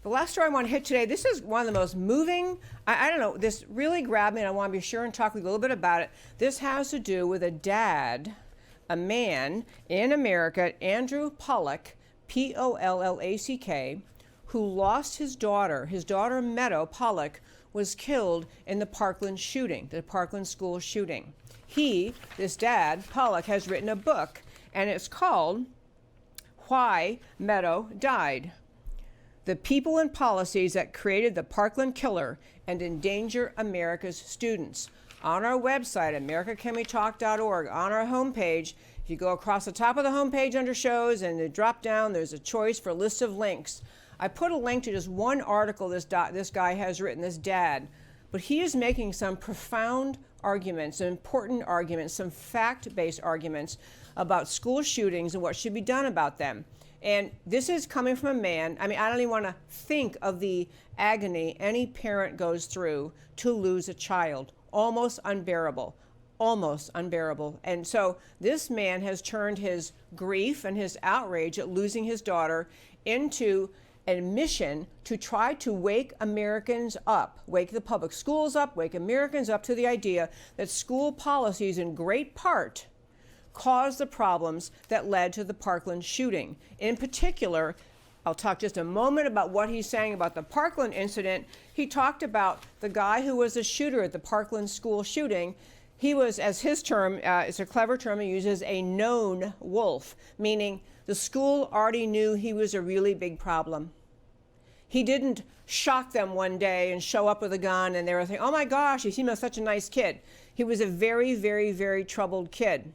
The last story I want to hit today, this is one of the most moving, I don't know, this really grabbed me and I want to be sure and talk a little bit about it. This has to do with a dad, a man in America, Andrew Pollack, Pollack, who lost his daughter. His daughter, Meadow Pollack, was killed in the Parkland shooting, the Parkland school shooting. He, this dad, Pollack, has written a book, and it's called Why Meadow Died: The People and Policies That Created the Parkland Killer and Endanger America's Students. On our website, americacanwetalk.org, on our homepage, if you go across the top of the homepage under shows and the drop down, there's a choice for a list of links. I put a link to just one article this guy has written, this dad, but he is making some profound arguments, some important arguments, some fact-based arguments about school shootings and what should be done about them. And this is coming from a man, I mean, I don't even want to think of the agony any parent goes through to lose a child. Almost unbearable, almost unbearable. And so this man has turned his grief and his outrage at losing his daughter into a mission to try to wake Americans up, wake the public schools up, wake Americans up to the idea that school policies in great part caused the problems that led to the Parkland shooting. In particular, I'll talk just a moment about what he's saying about the Parkland incident. He talked about the guy who was the shooter at the Parkland school shooting. He was, as his term, it's a clever term he uses, a known wolf, meaning the school already knew he was a really big problem. He didn't shock them one day and show up with a gun and they were thinking, oh my gosh, he seemed like such a nice kid. He was a very, very, very troubled kid.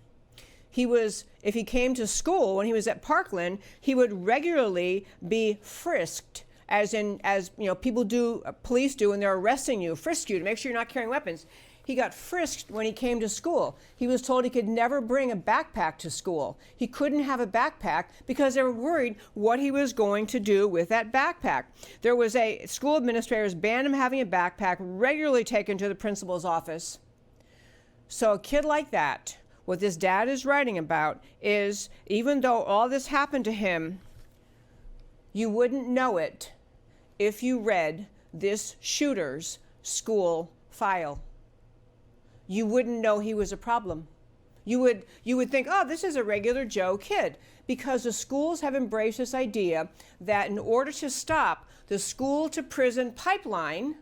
He was, if he came to school when he was at Parkland, he would regularly be frisked, as you know, people do, police do when they're arresting you, frisk you to make sure you're not carrying weapons. He got frisked when he came to school. He was told he could never bring a backpack to school. He couldn't have a backpack because they were worried what he was going to do with that backpack. There was a school administrators banned him having a backpack, regularly taken to the principal's office. So a kid like that, what this dad is writing about is, even though all this happened to him, you wouldn't know it if you read this shooter's school file. You wouldn't know he was a problem. You would think, oh, this is a regular Joe kid, because the schools have embraced this idea that in order to stop the school to prison pipeline,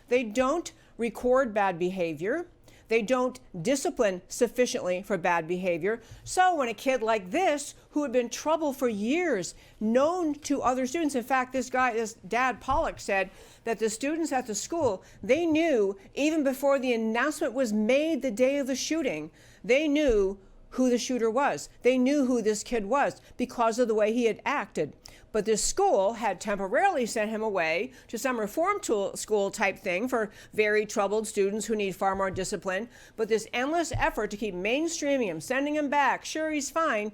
they don't record bad behavior. They don't discipline sufficiently for bad behavior. So when a kid like this, who had been in trouble for years, known to other students, in fact, this dad Pollack said that the students at the school, they knew even before the announcement was made the day of the shooting, they knew who the shooter was. They knew who this kid was because of the way he had acted. But this school had temporarily sent him away to some reform school type thing for very troubled students who need far more discipline. But this endless effort to keep mainstreaming him, sending him back, sure, he's fine,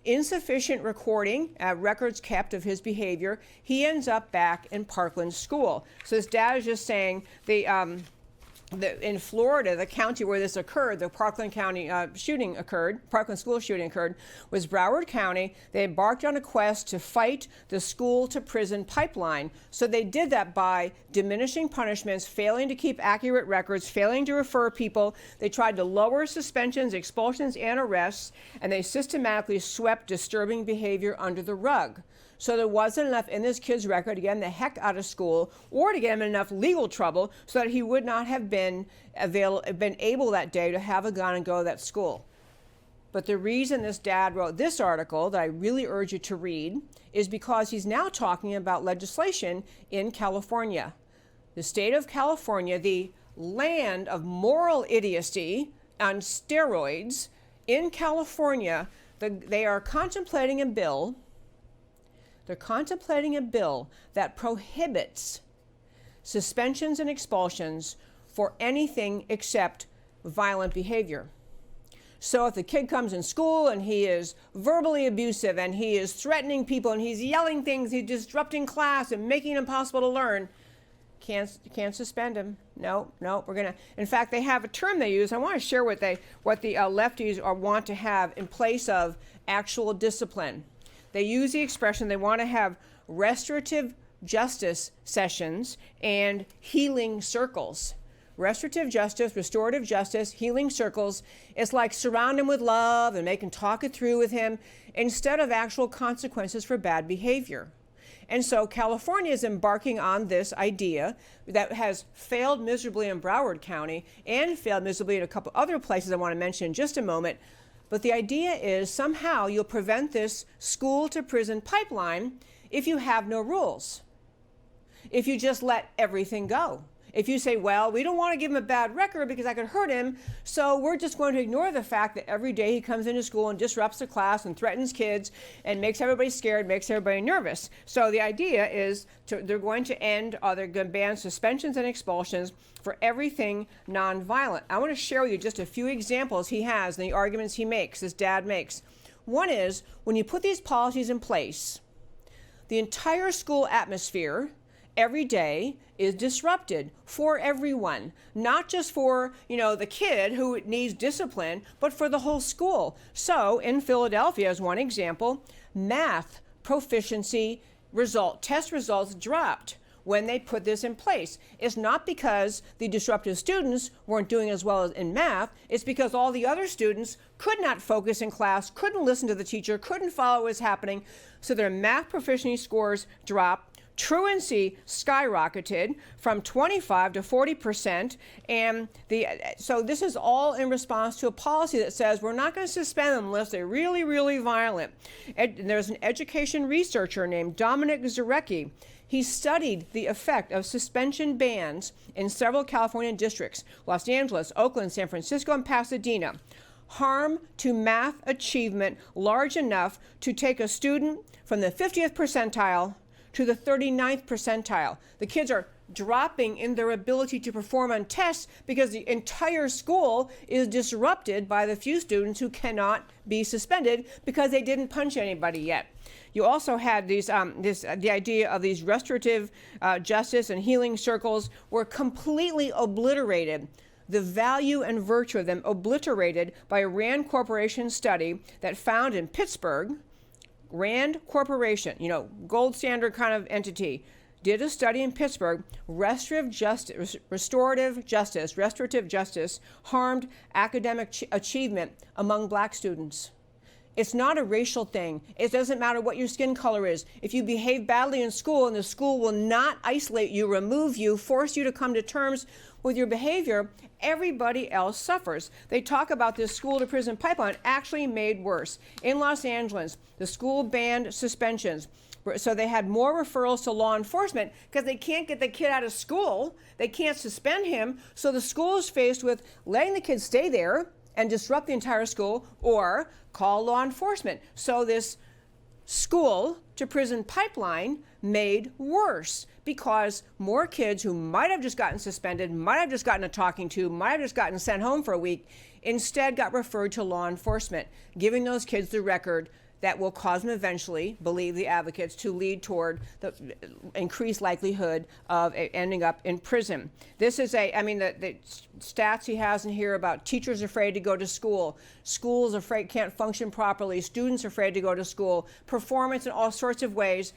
insufficient records kept of his behavior, he ends up back in Parkland school. So this dad is just saying in Florida, the county where this occurred, the Parkland County Parkland school shooting occurred, was Broward County. They embarked on a quest to fight the school to prison pipeline. So they did that by diminishing punishments, failing to keep accurate records, failing to refer people. They tried to lower suspensions, expulsions, and arrests, and they systematically swept disturbing behavior under the rug. So there wasn't enough in this kid's record to get him the heck out of school or to get him in enough legal trouble so that he would not have been able that day to have a gun and go to that school. But the reason this dad wrote this article that I really urge you to read is because he's now talking about legislation in California. The state of California, the land of moral idiocy on steroids, in California, they are contemplating a bill. They're contemplating a bill that prohibits suspensions and expulsions for anything except violent behavior. So if the kid comes in school and he is verbally abusive and he is threatening people and he's yelling things, he's disrupting class and making it impossible to learn, can't suspend him. No, we're gonna. In fact, they have a term they use. I want to share what the lefties want to have in place of actual discipline. They use the expression they want to have restorative justice sessions and healing circles. Restorative justice, restorative justice, healing circles. It's like surround him with love and make him talk it through with him instead of actual consequences for bad behavior. And so California is embarking on this idea that has failed miserably in Broward County and failed miserably in a couple other places I want to mention in just a moment. But the idea is somehow you'll prevent this school to prison pipeline if you have no rules. If you just let everything go. If you say, well, we don't want to give him a bad record because I could hurt him, so we're just going to ignore the fact that every day he comes into school and disrupts the class and threatens kids and makes everybody scared, makes everybody nervous. So the idea is they're going to they're going to ban suspensions and expulsions for everything nonviolent. I want to share with you just a few examples he has and the arguments he makes, this dad makes. One is, when you put these policies in place, the entire school atmosphere every day is disrupted for everyone, not just for, the kid who needs discipline, but for the whole school. So in Philadelphia, as one example, math proficiency test results dropped when they put this in place. It's not because the disruptive students weren't doing as well as in math, it's because all the other students could not focus in class, couldn't listen to the teacher, couldn't follow what was happening, so their math proficiency scores dropped. Truancy skyrocketed from 25 to 40%, and so this is all in response to a policy that says we're not going to suspend them unless they're really, really violent. And there's an education researcher named Dominic Zarecki. He studied the effect of suspension bans in several California districts, Los Angeles, Oakland, San Francisco, and Pasadena. Harm to math achievement large enough to take a student from the 50th percentile to the 39th percentile. The kids are dropping in their ability to perform on tests because the entire school is disrupted by the few students who cannot be suspended because they didn't punch anybody yet. You also had the idea of these restorative justice and healing circles were completely obliterated. The value and virtue of them obliterated by a Rand Corporation study that found in Pittsburgh. Rand Corporation, gold standard kind of entity, did a study in Pittsburgh. Restorative justice harmed academic achievement among black students. It's not a racial thing. It doesn't matter what your skin color is. If you behave badly in school and the school will not isolate you, remove you, force you to come to terms with your behavior, everybody else suffers. They talk about this school to prison pipeline actually made worse. In Los Angeles, the school banned suspensions. So they had more referrals to law enforcement because they can't get the kid out of school. They can't suspend him. So the school is faced with letting the kid stay there and disrupt the entire school or call law enforcement. So this school to prison pipeline made worse because more kids who might have just gotten suspended, might have just gotten a talking to, might have just gotten sent home for a week, instead got referred to law enforcement, giving those kids the record that will cause them eventually, believe the advocates, to lead toward the increased likelihood of ending up in prison. This is the stats he has in here about teachers afraid to go to school, schools afraid can't function properly, students afraid to go to school, performance in all sorts of ways.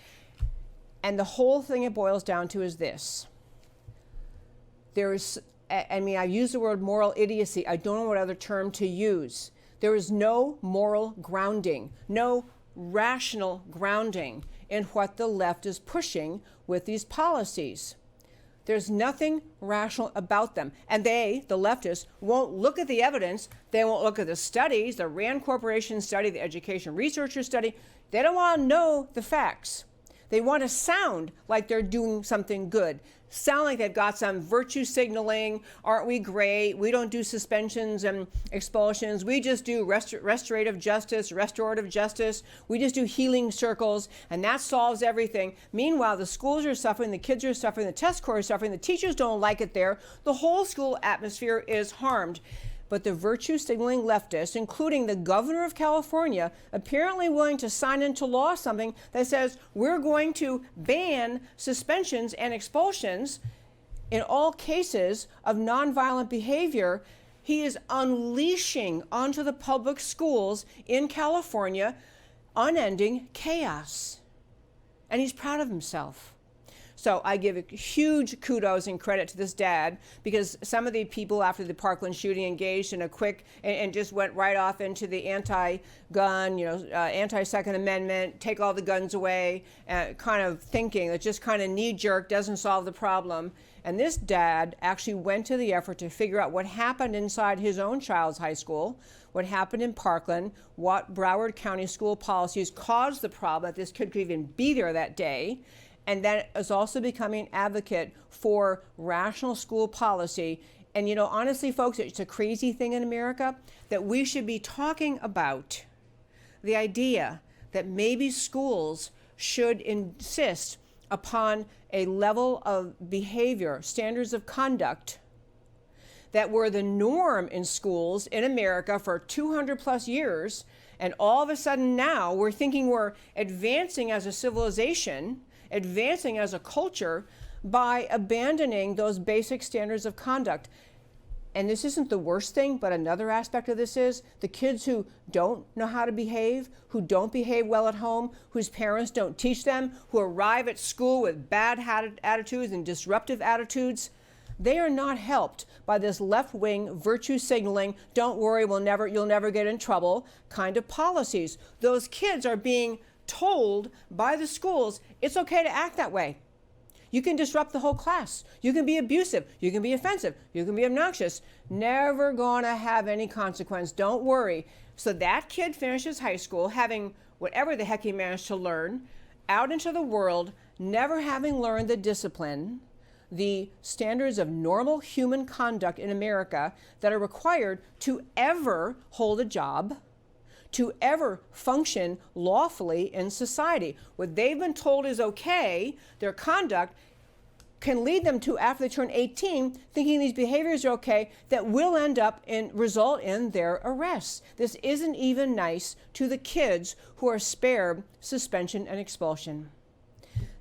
And the whole thing it boils down to is this. I use the word moral idiocy. I don't know what other term to use. There is no moral grounding, no rational grounding in what the left is pushing with these policies. There's nothing rational about them. And the leftists, won't look at the evidence. They won't look at the studies, the Rand Corporation study, the education researcher study. They don't want to know the facts. They want to sound like they're doing something good, sound like they've got some virtue signaling. Aren't we great? We don't do suspensions and expulsions. We just do restorative justice, restorative justice. We just do healing circles, and that solves everything. Meanwhile, the schools are suffering, the kids are suffering, the test scores are suffering, the teachers don't like it there. The whole school atmosphere is harmed. But the virtue signaling leftists, including the governor of California, apparently willing to sign into law something that says we're going to ban suspensions and expulsions in all cases of nonviolent behavior. He is unleashing onto the public schools in California unending chaos. And he's proud of himself. So I give huge kudos and credit to this dad, because some of the people after the Parkland shooting engaged in a quick and just went right off into the anti-gun, anti-Second Amendment, take all the guns away, kind of thinking that just kind of knee-jerk doesn't solve the problem. And this dad actually went to the effort to figure out what happened inside his own child's high school, what happened in Parkland, what Broward County school policies caused the problem that this kid could even be there that day, and then is also becoming an advocate for rational school policy. And honestly, folks, it's a crazy thing in America that we should be talking about the idea that maybe schools should insist upon a level of behavior, standards of conduct, that were the norm in schools in America for 200 plus years. And all of a sudden now we're thinking we're advancing as a civilization, advancing as a culture, by abandoning those basic standards of conduct. And this isn't the worst thing, but another aspect of this is the kids who don't know how to behave, who don't behave well at home, whose parents don't teach them, who arrive at school with bad attitudes and disruptive attitudes, they are not helped by this left-wing virtue signaling, don't worry, you'll never get in trouble kind of policies. Those kids are being told by the schools it's okay to act that way. You can disrupt the whole class. You can be abusive. You can be offensive. You can be obnoxious. Never gonna have any consequence. Don't worry. So that kid finishes high school having whatever the heck he managed to learn, out into the world, never having learned the discipline, the standards of normal human conduct in America that are required to ever hold a job, to ever function lawfully in society. What they've been told is okay, their conduct can lead them to, after they turn 18, thinking these behaviors are okay, that will end up result in their arrests. This isn't even nice to the kids who are spared suspension and expulsion.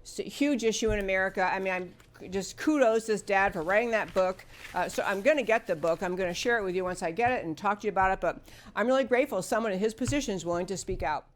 It's a huge issue in America. I mean, I'm just kudos to this dad for writing that book. So I'm going to get the book. I'm going to share it with you once I get it and talk to you about it. But I'm really grateful someone in his position is willing to speak out.